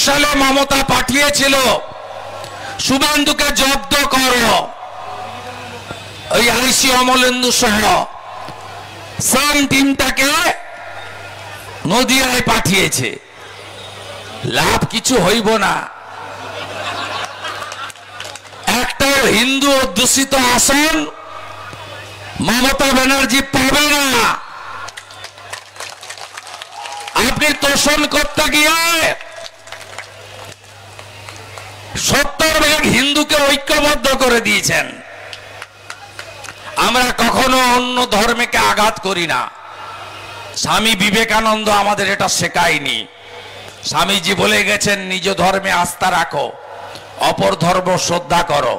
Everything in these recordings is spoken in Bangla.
সালে মমতা পাঠিয়েছিল শুভেন্দুকে জব্দ করো, ওই আইসি অমলেন্দু সহ সেম টিমটাকে নদিয়ায় পাঠিয়েছে। লাভ কিছু হইব না, একটা হিন্দু অধ্যুষিত আসন মমতা ব্যানার্জি পাবে না। আপনি তোষণ করতে গিয়ে 70 হিন্দুকে ঐক্যবদ্ধ করে দিয়েছেন। আমরা কখনো অন্য ধর্মকে আঘাত করি না, স্বামী বিবেকানন্দ আমাদের এটা শেখায়নি। স্বামীজি বলে গেছেন নিজ ধর্মে আস্থা রাখো, অপর ধর্ম শ্রদ্ধা করো।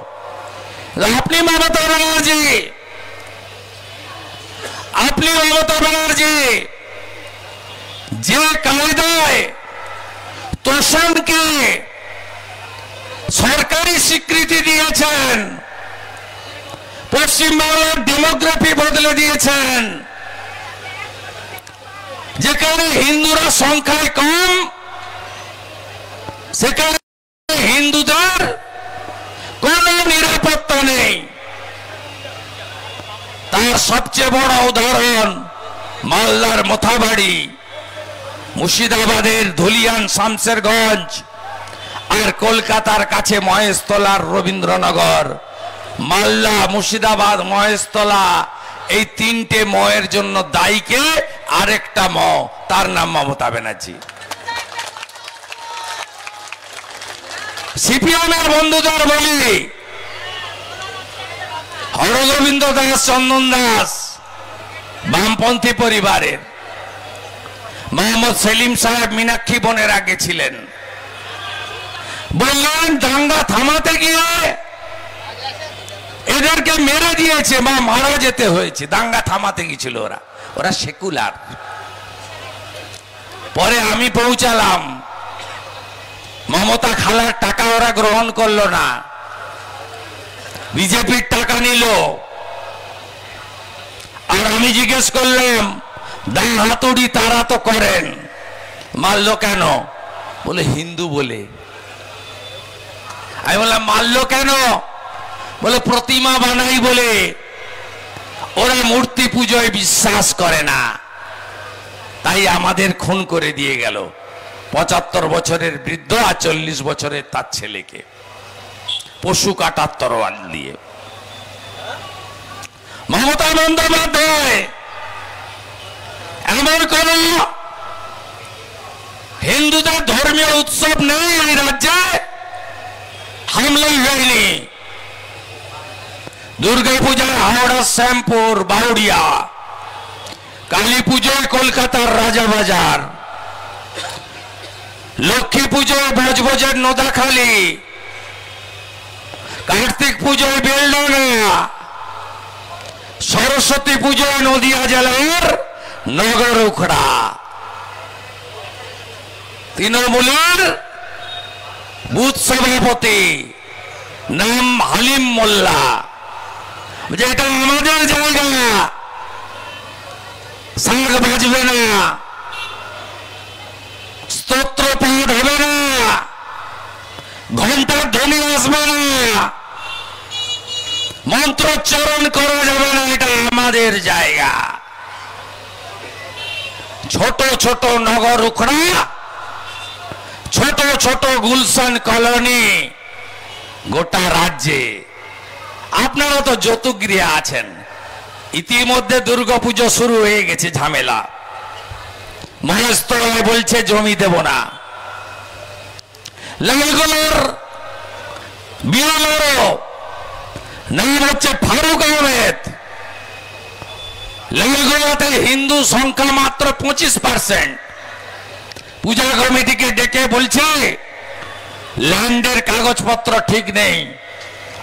আপনি মমতা ব্যানার্জি যে কায়দায় তোষণকে সরকারি স্বীকৃতি দিয়েছেন, পশ্চিমবাংলার ডেমোগ্রাফি বদলে দিয়েছেন, যেখানে হিন্দুরা সংখ্যায় কম সেখানে হিন্দুদের কোন নিরাপত্তা নেই। তার সবচেয়ে বড় উদাহরণ মালদার মোথাবাড়ি, মুর্শিদাবাদের ধুলিয়ান শামসেরগঞ্জ, আর কলকাতার কাছে মহেশতলার রবীন্দ্রনগর। মালদা, মুর্শিদাবাদ, মহেশতলা, এই তিনটে ময়ের জন্য দায়ীকে আরেকটা ম, তার নাম মমতা ব্যানার্জি। সিপিএমের বন্ধুদের বলি, হরগোবিন্দ দাস, চন্দন দাস বামপন্থী পরিবারের, মোহাম্মদ সেলিম সাহেব মীনাক্ষী বনের আগে ছিলেন, বললেন দাঙ্গা থামাতে গিয়ে এদেরকে মেরে দিয়েছে বা মারা যেতে হয়েছে। দাঙ্গা থামাতে গিয়েছিল ওরা সেকুলার। পরে আমি পৌঁছালাম, মমতা খালার টাকা ওরা গ্রহণ করলো না, বিজেপির টাকা নিল। আর আমি জিজ্ঞেস করলাম দান হাতুড়ি তারা তো করেন, মারলো কেন? বলে হিন্দু বলে। আমি বললাম মারলো কেন? বলে প্রতিমা বানাই বলে। ওরা মূর্তি পুজোয় বিশ্বাস করে না, তাই আমাদের খুন করে দিয়ে গেল। 75 বছরের বৃদ্ধ আর 40 বছরের তার ছেলেকে পশু কাটার তরোয়াল দিয়ে। মমতা বন্দ্যোপাধ্যায় এমন কোন হিন্দুদের ধর্মীয় উৎসব নেই এই রাজ্যে হামলাই হয়নি। দুর্গা পূজায় হাওড়া, শ্যামপুর, বাউড়িয়া, কালী পুজোয় কলকাতার রাজাবাজার, লক্ষ্মী পুজোয় বজবজের নোদাখালী, কার্তিক পুজোয় বেলডাঙ্গা, সরস্বতী পুজোয় নদিয়া জেলার নগর উখড়া। তৃণমূলের বুথ সভাপতি নাম হালিম মোল্লা, যেটা আমাদের জায়গা, শাঁখ বাজবে না, স্তোত্র পাঠ হবে না, ঘন্টার ধ্বনি আসবে না, মন্ত্রোচ্চারণ করা যাবে না, এটা আমাদের জায়গা। ছোট ছোট নগর উখড়া, ছোট ছোট গুলশান কলোনি গোটা রাজ্যে। আপনারা তো যৌতুকগৃহে আছেন, ইতিমধ্যে দুর্গাপুজো শুরু হয়ে গেছে ঝামেলা। মহেশতলায় বলছে জমি দেব না, লালগোলার বিএলও নাম হচ্ছে ফারুক আহমেদ। লালগোলাতে হিন্দু সংখ্যা মাত্র 25%। পূজা কমিটিকে ডেকে বলছে ল্যান্ডের কাগজপত্র ঠিক নেই,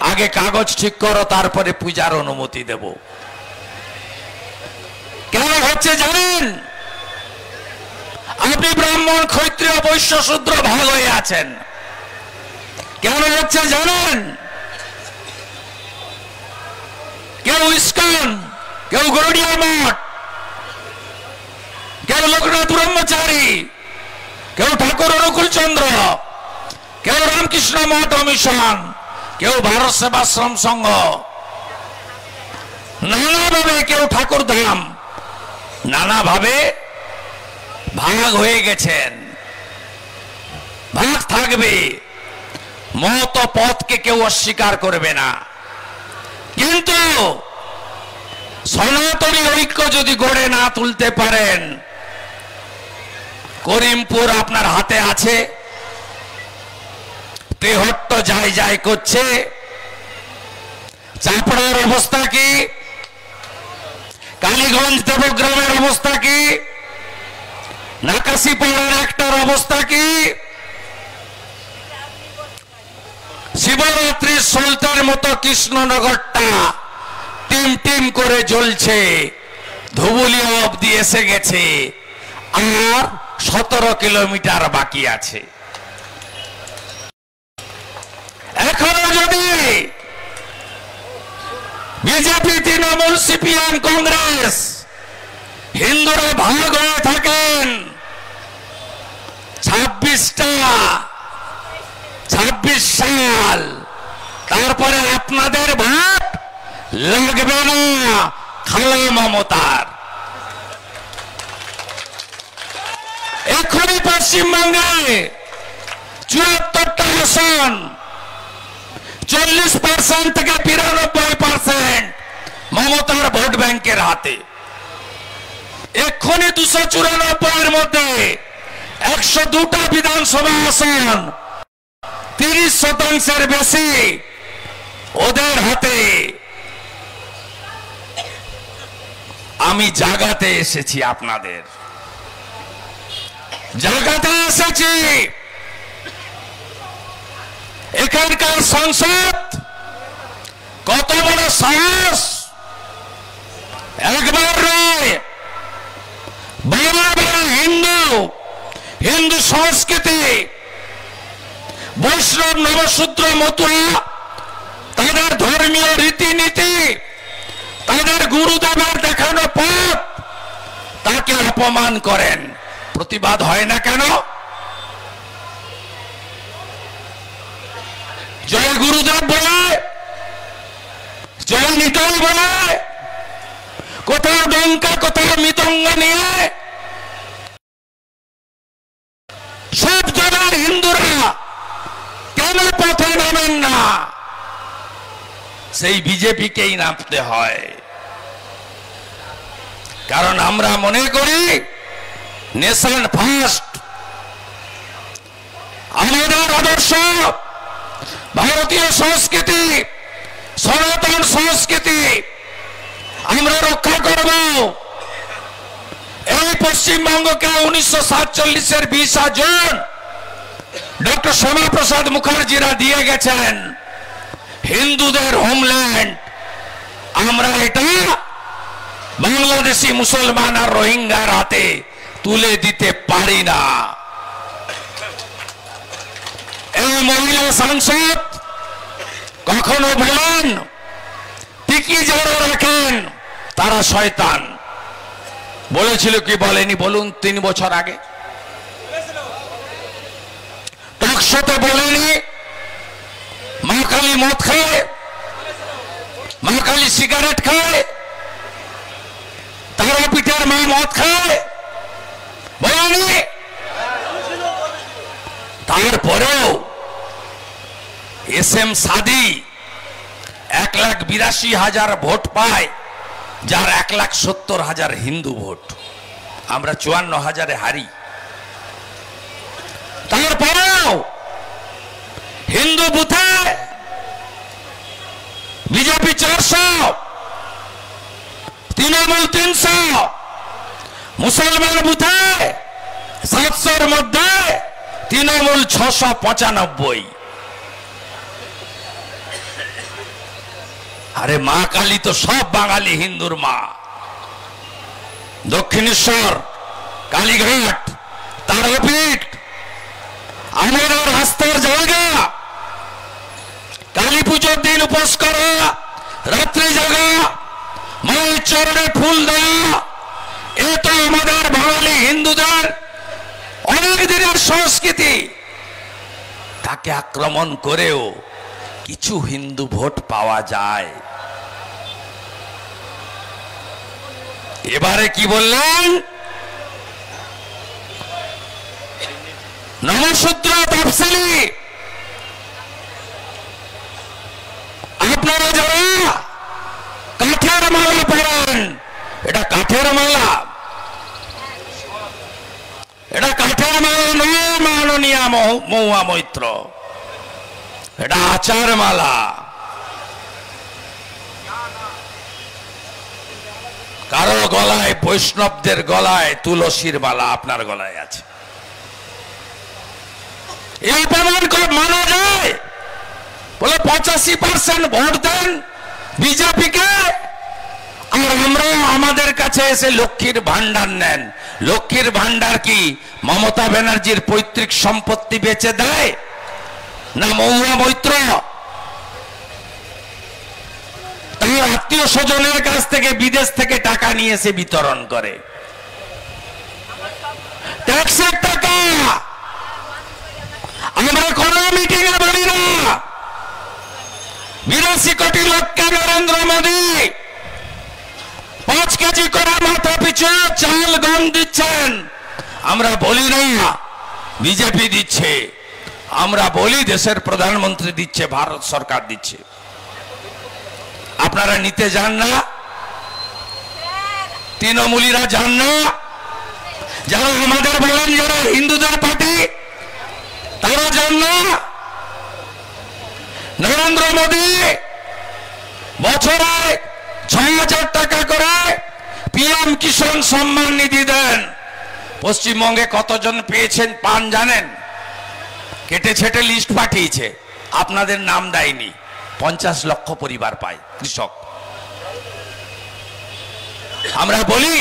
আগে কাগজ ঠিক করো তারপরে পূজার অনুমতি দেব। কেন হচ্ছে জানেন? আপনি ব্রাহ্মণ, ক্ষত্রিয়, বৈশ্য, শূদ্র ভাগ হয়ে আছেন। কেন হচ্ছে জানেন? কেউ ইস্কন, কেউ গৌড়িয়া মঠ, কেউ লোকনাথ ব্রহ্মচারী, কেউ ঠাকুর অনুকূল চন্দ্র, কেউ রামকৃষ্ণ মঠ মিশন, কেউ ভারত সেবাশ্রম সংঘ, নানাভাবে কেউ ঠাকুর ধাম, নানাভাবে ভাগ হয়ে গেছেন। ভাগ থাকবে, মত পথকে কেউ অস্বীকার করবে না, কিন্তু সনাতনী ঐক্য যদি গড়ে না তুলতে পারেন, করিমপুর আপনার হাতে আছে, তেহট্ট যাই যাই করছে, চাপড়ার অবস্থা কি, কালীগঞ্জ দেবগ্রামের অবস্থা কি, নাকাশিপাড়ার একটার অবস্থা কি, শিবরাত্রির সলতের মতো কৃষ্ণনগরটা টিম টিম করে জ্বলছে, ধুবুলিয়া অবধি এসে গেছে, আর 17 কিলোমিটার বাকি আছে। এখনো যদি বিজেপি, তৃণমূল, সিপিএম, কংগ্রেস হিন্দুরা ভাগ হয়ে থাকেন, 26 সাল, তারপরে আপনাদের ভোট লাগবে না খালা মমতার। এখনই পশ্চিমবঙ্গে 74টা আসন, 40% থেকে 92% মমতার ভোট ব্যাংকের হাতে। এক্ষুনি 294 মধ্যে 102টা বিধানসভা আসন, 30% বেশি ওদের হাতে। আমি জাগাতে এসেছি, আপনাদের জাগাতে এসেছি। এখানকার সংসদ কত বড় সাহস, একবার নয়, হিন্দু সংস্কৃতি, বৈষ্ণব, নবশূদ্র, মতুয়া, তাদের ধর্মীয় রীতিনীতি, তাদের গুরুদেবের দেখানো পথ, তাকে অপমান করেন, প্রতিবাদ হয় না কেন? জয় গুরুদেব বলে, জয় নিতাই বলে, কোথাও ডঙ্কা, কোথাও মৃদঙ্গ নিয়ে সব জনের হিন্দুরা কেন পথে নামেন না? সেই বিজেপিকেই নামতে হয়, কারণ আমরা মনে করি নেশন ফার্স্ট। আমাদের আদর্শ ভারতীয় সংস্কৃতি, সনাতন সংস্কৃতি আমরা রক্ষা করব। এই পশ্চিমবঙ্গকে 1947-এর 20 জুন ডক্টর শ্যামাপ্রসাদ মুখার্জিরা দিয়ে গেছেন হিন্দুদের হোমল্যান্ড। আমরা এটা বাংলাদেশি মুসলমান আর রোহিঙ্গার হাতে তুলে দিতে পারি না। এই মহিলা সাংসদ কখনো বলেন টিকি যারা রাখেন তারা শয়তান, বলেছিল কি বলেনি বলুন? 3 বছর আগে টকশোতে বলেনি মা কালী মদ খায়, মা কালী সিগারেট খায়, তারাপীঠের মা মদ খায়, বলেনি? তারপরেও এস এম সাদি 1,82,000 ভোট পায়, যার 1,70,000 হিন্দু ভোট, আমরা 54,000-এ হারি। তারপরেও হিন্দু বুথে বিজেপি 400, তৃণমূল 300, মুসলমান বুথে 700-র মধ্যে তৃণমূল 695। আরে মা কালী তো সব বাঙালি হিন্দুর মা। দক্ষিণেশ্বর, কালীঘাট, তারাপীঠ আমাদের আস্থার জায়গা। কালী পুজোর দিন উপোস করা, রাত্রি জাগা, মায়ের চরণে ফুল দেওয়া, এ তো আমাদের বাঙালি হিন্দুদের অনেক দিনের সংস্কৃতি, তাকে আক্রমণ করেও কিছু হিন্দু ভোট পাওয়া যায়। এবারে কি বললেন? নমশূদ্র তফসিলি, আপনারা যারা কাঠের মালা পরেন, এটা কাঠের মালা, এটা কাঠের মালা নয় মাননীয় মহুয়া মৈত্র, এটা আচার মালা। কারো গলায়, বৈষ্ণবদের গলায় তুলসীর মালা, আপনার গলায় আছে। এই প্রমাণ করে মানা যায়? বলে 85% ভোট দেন বিজেপিকে, আর আমরা আমাদের কাছে এসে লক্ষ্মীর ভান্ডার নেন। লক্ষ্মীর ভান্ডার কি মমতা ব্যানার্জির পৈতৃক সম্পত্তি বেচে দেয়, না মহুয়া মৈত্র তার আত্মীয় স্বজনের কাছ থেকে, বিদেশ থেকে টাকা নিয়ে এসে বিতরণ করে? ট্যাক্সের টাকা। আমরা কোন মিটিং এ বলি না 82 কোটি লোককে নরেন্দ্র মোদী 5 কেজি করে মাথা পিছু চাল গম দিচ্ছেন। আমরা বলি না বিজেপি দিচ্ছে, আমরা বলি দেশের প্রধানমন্ত্রী দিচ্ছে, ভারত সরকার দিচ্ছে। আপনারা নিতে যান না, তৃণমূলীরা যান না, যারা আমাদের বলেন যারা হিন্দুদের পার্টি, তারা যান না। নরেন্দ্র মোদী বছরে 6,000 টাকা করে পিএম কিষাণ সম্মান নিধি দেন। পশ্চিমবঙ্গে কতজন পেয়েছেন পান জানেন? কেটে ছেটে লিস্ট পাঠিয়েছে, আপনাদের নাম দেয়নি। 50 লক্ষ পরিবার পায় কৃষক। আমরা বলি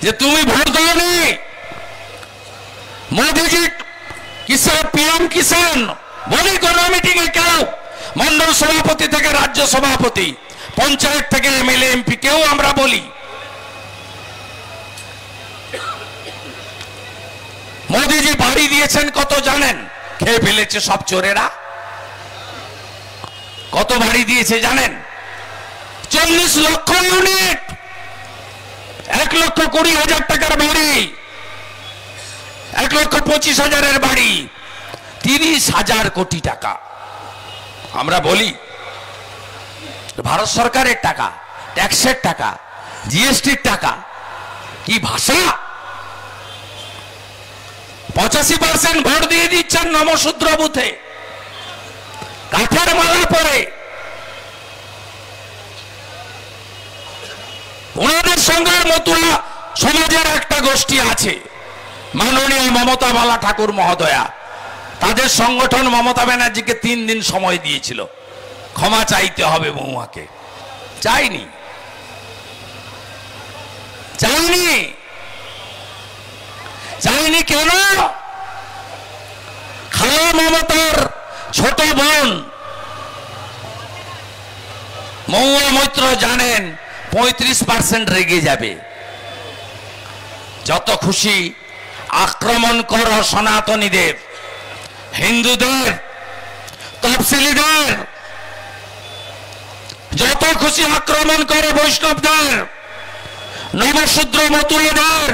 যে তুমি ভোট দাওনি, মোদীজি কিষাণ পিএম কিষাণ বলি কোন মিটিং এ কেউ, মন্ডল সভাপতি থেকে রাজ্য সভাপতি, পঞ্চায়েত থেকে এমএলএ এমপি কেউ আমরা বলি। মোদীজি বাড়ি দিয়েছেন কত জানেন? খেয়ে ফেলেছে সব চোরেরা। কত বাড়ি দিয়েছে জানেন? 40 লক্ষ ইউনিট, 1,20,000 টাকার বাড়ি, 1,25,000 বাড়ি, 30,000 কোটি টাকা। আমরা বলি ভারত সরকারের টাকা, ট্যাক্সের টাকা, জিএসটির টাকা। কি ভাষা! 85% ভোট দিয়ে দিচ্ছেন নমশূদ্র বুথে, কাঠের মালা পরে। ওনাদের সঙ্গে মতুয়া সমাজের একটা গোষ্ঠী আছে, মাননীয় মমতা বালা ঠাকুর মহোদয়া। তাদের সংগঠন মমতা ব্যানার্জিকে 3 দিন সময় দিয়েছিল, ক্ষমা চাইতে হবে মহুয়াকে। চাইনি, চাইনি, চাইনি। কেন? খালা মমতার ছোট বোন মহুয়া মৈত্র জানেন 35% রেগে যাবে। যত খুশি আক্রমণ করো সনাতনীদের, হিন্দুদের, তফসিলিদের, যত খুশি আক্রমণ করে বৈষ্ণবদের, নবশূদ্র মতুয়াদের।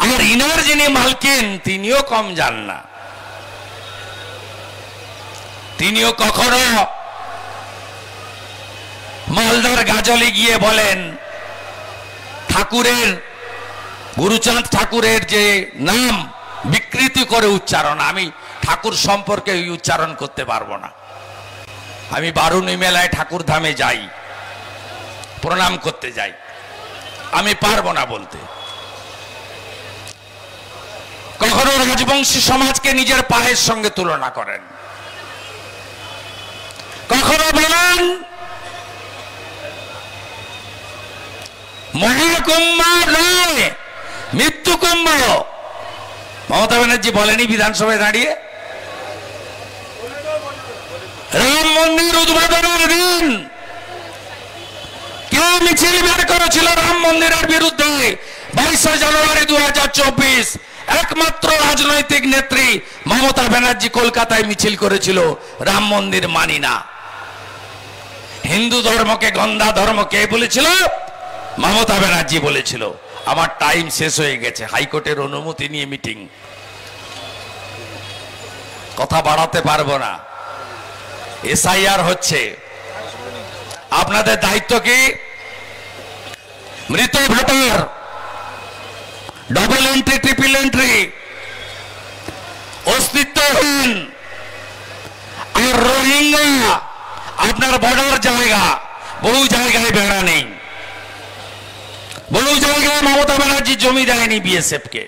আর ইনার যিনি মালকিন তিনিও কম যান না, তিনিও কখনো মালদার গাজলে গিয়ে বলেন ঠাকুরের, গুরুচাঁদ ঠাকুরের যে নাম বিকৃতি করে উচ্চারণ, আমি ঠাকুর সম্পর্কে উচ্চারণ করতে পারবো না। আমি বারুণী মেলায় ঠাকুর ধামে যাই, প্রণাম করতে যাই, আমি পারবো না বলতে। কখনো রাজবংশী সমাজকে নিজের পায়ের সঙ্গে তুলনা করেন, কখনো বলেন মহাকুম্ভ নয় মৃত্যু কুম্ভ। মমতা ব্যানার্জি বলেনি বিধানসভায় দাঁড়িয়ে? রাম মন্দির উদ্বোধনের দিন কেউ মিছিল বের করেছিল রাম মন্দিরের বিরুদ্ধে, 22শে জানুয়ারি 2024 একমাত্র রাজনৈতিক নেত্রী মমতা ব্যানার্জি কলকাতায় মিছিল করেছিল, রাম মন্দির মানি না। হিন্দু ধর্মকে গন্ধা ধর্ম কে বলেছিল? মমতা ব্যানার্জি বলেছিল। আমার টাইম শেষ হয়ে গেছে, হাইকোর্টের অনুমতি নিয়ে মিটিং, কথা বাড়াতে পারবো না। এসআইআর হচ্ছে, আপনাদের দায়িত্ব কি? মৃত voter, double entry, triple entry, অস্তিত্বহীন আর রোহিঙ্গা আপনার বর্ডার জায়গা, বহু জায়গায় বেড়া নেই, বহু জায়গায় মমতা ব্যানার্জি জমি দেয়নি বিএসএফ কে।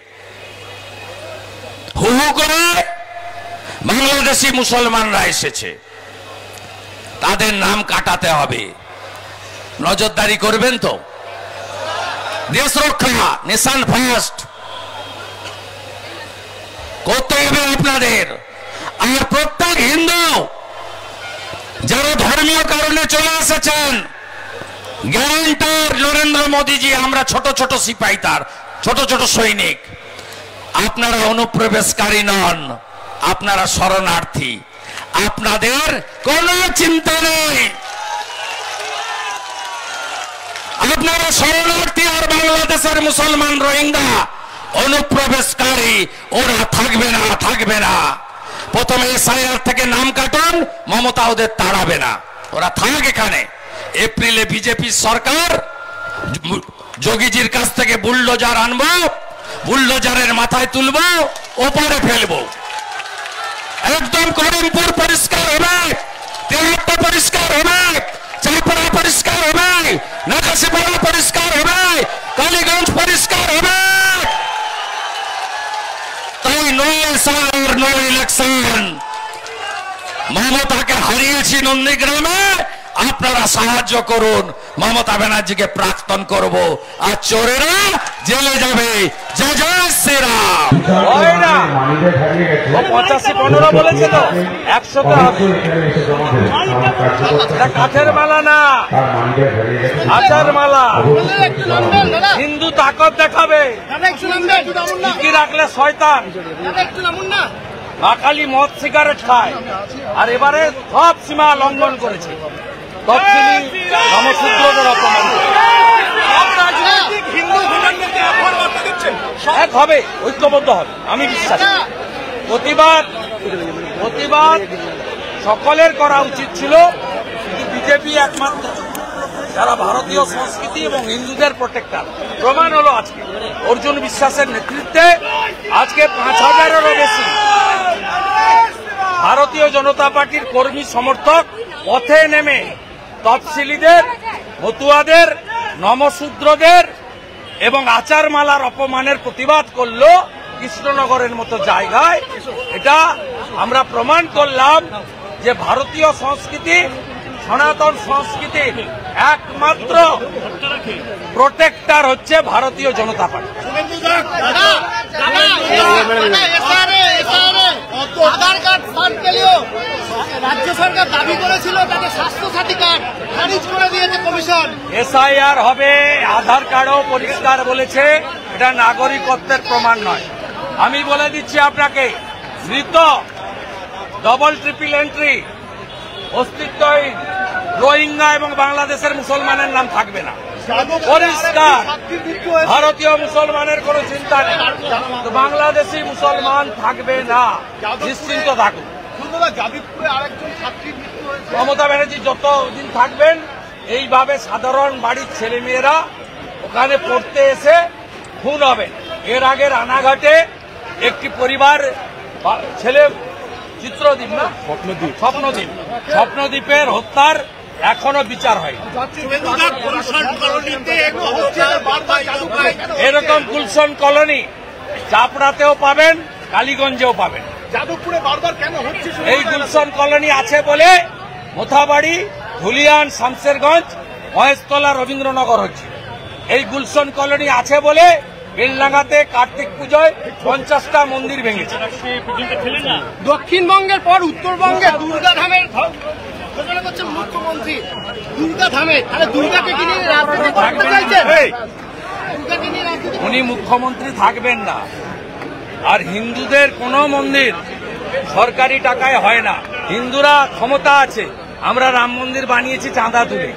হু হু করে বাংলাদেশি মুসলমানরা এসেছে, তাদের নাম কাটাতে হবে। নজরদারি করবেন তো? দেশ রক্ষা, নেশন ফার্স্ট করতে হবে আপনাদের। আর প্রত্যেক হিন্দু যারা ধর্মীয় কারণে চলে এসেছেন, গ্যারান্টার নরেন্দ্র মোদীজি, আমরা ছোট ছোট সিপাহী, তার ছোট ছোট সৈনিক। আপনারা অনুপ্রবেশকারী নন, আপনারা শরণার্থী, আপনাদের কোনো চিন্তা নেই। আপনারা শরণার্থী, আর বাংলাদেশের মুসলমান রোহিঙ্গা অনুপ্রবেশকারী, ওরা থাকবে না, থাকবে না। প্রথমে এসআইআর থেকে নাম কাটুন, মমতা ওদের তাড়াবে না, ওরা থাক এখানে। এপ্রিলে বিজেপি সরকার যোগীজির কাছ থেকে বুলডোজার আনবো, বুলডোজারের মাথায় তুলবো, ওপারে ফেলবো। একদম করিমপুর পরিষ্কার হবে, তেলাপ্পা পরিষ্কার হবে, চাপড়া পরিষ্কার হবে, নাকাশিপাড়া পরিষ্কার হবে, কালীগঞ্জ পরিষ্কার হবে। তাই নো এসআইআর, নো ইলেকশন। মমতাকে হারিয়েছি নন্দীগ্রামে, আপনারা সাহায্য করুন, মমতা ব্যানার্জিকে প্রাক্তন করব, আর চোরেরা জেলে যাবে। জয় জয় শ্রীরাম। 85-15 বলেছে তো, 100তে হবে। কাঠের মালা না, আচার মালা। হিন্দু তাকত দেখাবে, কি রাখলে শয়তান। বাকালি মদ সিগারেট খায়, আর এবারে সব সীমা লঙ্ঘন করেছে। এক হবে, ঐক্যবদ্ধ হবে, আমি বিশ্বাস। প্রতিবাদ সকলের করা উচিত ছিল, কিন্তু বিজেপি একমাত্র যারা ভারতীয় সংস্কৃতি এবং হিন্দুদের প্রোটেক্টর। প্রমাণ হলো আজকে অর্জুন বিশ্বাসের নেতৃত্বে আজকে 5000-এরও বেশি ভারতীয় জনতা পার্টির কর্মী সমর্থক পথে নেমে তফসিলিদের, মতুয়াদের, নমশূদ্রদের এবং আচারমালার অপমানের প্রতিবাদ করলো কৃষ্ণনগরের মতো জায়গায়। এটা আমরা প্রমাণ করলাম যে ভারতীয় সংস্কৃতি, সনাতন সংস্কৃতির একমাত্র প্রোটেক্টর হচ্ছে ভারতীয় জনতা পার্টি। আধার কার্ড ফান্ড পেলেও রাজ্য সরকার দাবি করেছিল তাকে স্বাস্থ্যসাথী কার্ড খারিজ করে দিয়েছে কমিশন। এসআইআর হবে, আধার কার্ডও পরিষ্কার বলেছে, এটা নাগরিকত্বের প্রমাণ নয়। আমি বলে দিচ্ছি আপনাকে, মৃত, ডবল ট্রিপল এন্ট্রি, অস্তিত্বহীন রোহিঙ্গা এবং বাংলাদেশের মুসলমানের নাম থাকবে না, পরিষ্কার। ভারতীয় মুসলমানের কোনো চিন্তা নেই, তো বাংলাদেশি মুসলমান থাকবে না, নিশ্চিন্ত থাকুন। মমতা ব্যানার্জি যতদিন থাকবেন এইভাবে সাধারণ বাড়ির ছেলেমেয়েরা ওখানে পড়তে এসে খুন হবে। এর আগে রানাঘাটে একটি পরিবার ছেলে, চিত্রদ্বীপ না, স্বপ্নদ্বীপের হত্যার এখনো বিচার হয়। এরকম গুলশন কলোনি চাপড়াতেও পাবেন, কালীগঞ্জেও পাবেন। এই গুলশন কলোনি আছে বলে মোথাবাড়ি, ধুলিয়ান, শামশেরগঞ্জ, মহেশতলা, রবীন্দ্রনগর হচ্ছে। এই গুলশন কলোনি আছে বলে বেলডাঙ্গাতে কার্তিক পুজোয় 50টা মন্দির ভেঙেছে। দক্ষিণবঙ্গের পর উত্তরবঙ্গে দুর্গা ধামের ঘোষণা করছেন মুখ্যমন্ত্রী। দুর্গা ধামে, তাহলে দুর্গাকে কি নিয়ে রাজনীতি করতে চাইছেন? দুর্গাকে নিয়ে রাজনীতি উনি মুখ্যমন্ত্রী থাকবেন না। আর হিন্দুদের কোনো মন্দির সরকারি টাকায় হয় না। হিন্দুরা ক্ষমতা আছে, আমরা রাম মন্দির বানিয়েছি চাঁদা তুলে।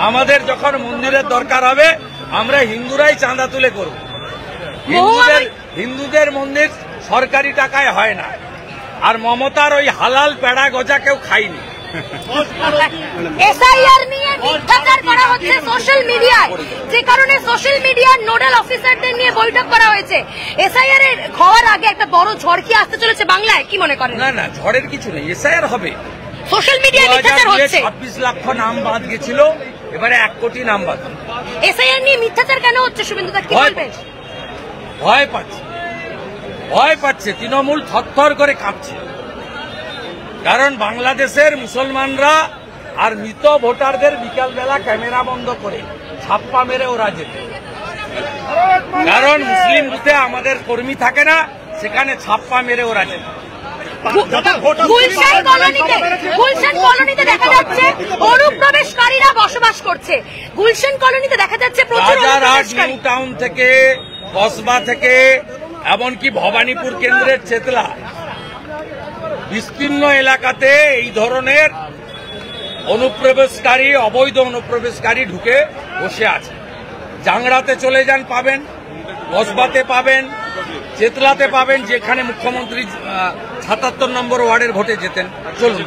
আমাদের যখন মন্দিরের দরকার হবে আমরা হিন্দুরাই চাঁদা তুলে করব। হিন্দুদের মন্দির সরকারি টাকায় হয় না। আর মমতার ওই হালাল পেড়া গজা কেউ খায়নি। এসআইআর নিয়ে মিথ্যাচার করা হচ্ছে সোশ্যাল মিডিয়ায়, যে কারণে সোশ্যাল মিডিয়ার নোডাল অফিসারদের নিয়ে বৈঠক করা হয়েছে। এসআইআর এর হওয়ার আগে একটা বড় ঝড় কি আসতে চলেছে বাংলায়, কি মনে করেন? না না, ঝড়ের কিছু নেই, এসআইআর হবে। সোশ্যাল মিডিয়ায় মিথ্যাচার হচ্ছে। 26 লক্ষ নাম বাদ গেছিল, এবারে 1 কোটি নাম বাদ। এসআইআর নিয়ে মিথ্যাচার কেন হচ্ছে শুভেন্দুদা, কি বলবেন? ভয় পাচ্ছে, ভয় পাচ্ছে। তৃণমূল থরথর করে কাঁপছে, কারণ বাংলাদেশের মুসলমানরা আর মৃত ভোটারদের বিকালবেলা ক্যামেরা বন্ধ করে ছাপ্পা মেরে ওরা যেত। কারণ মুসলিম বুথে আমাদের কর্মী থাকে না, সেখানে ছাপ্পা মেরে ওরা যেত। গুলশান কলোনিতে দেখা যাচ্ছে অনুপ্রবেশকারীরা বসবাস করছে। গুলশান কলোনিতে দেখা যাচ্ছে প্রচুর অনুপ্রবেশকারী। নিউ টাউন থেকে, কসবা থেকে, এমনকি ভবানীপুর কেন্দ্রের চেতলা, বিস্তীর্ণ এলাকাতে এই ধরনের অনুপ্রবেশকারী, অবৈধ অনুপ্রবেশকারী ঢুকে বসে আছে। জাংড়াতে চলে যান পাবেন, কসবাতে পাবেন, চেতলাতে পাবেন, যেখানে মুখ্যমন্ত্রী 77 নম্বর ওয়ার্ডের ভোটে যেতেন। চলুন।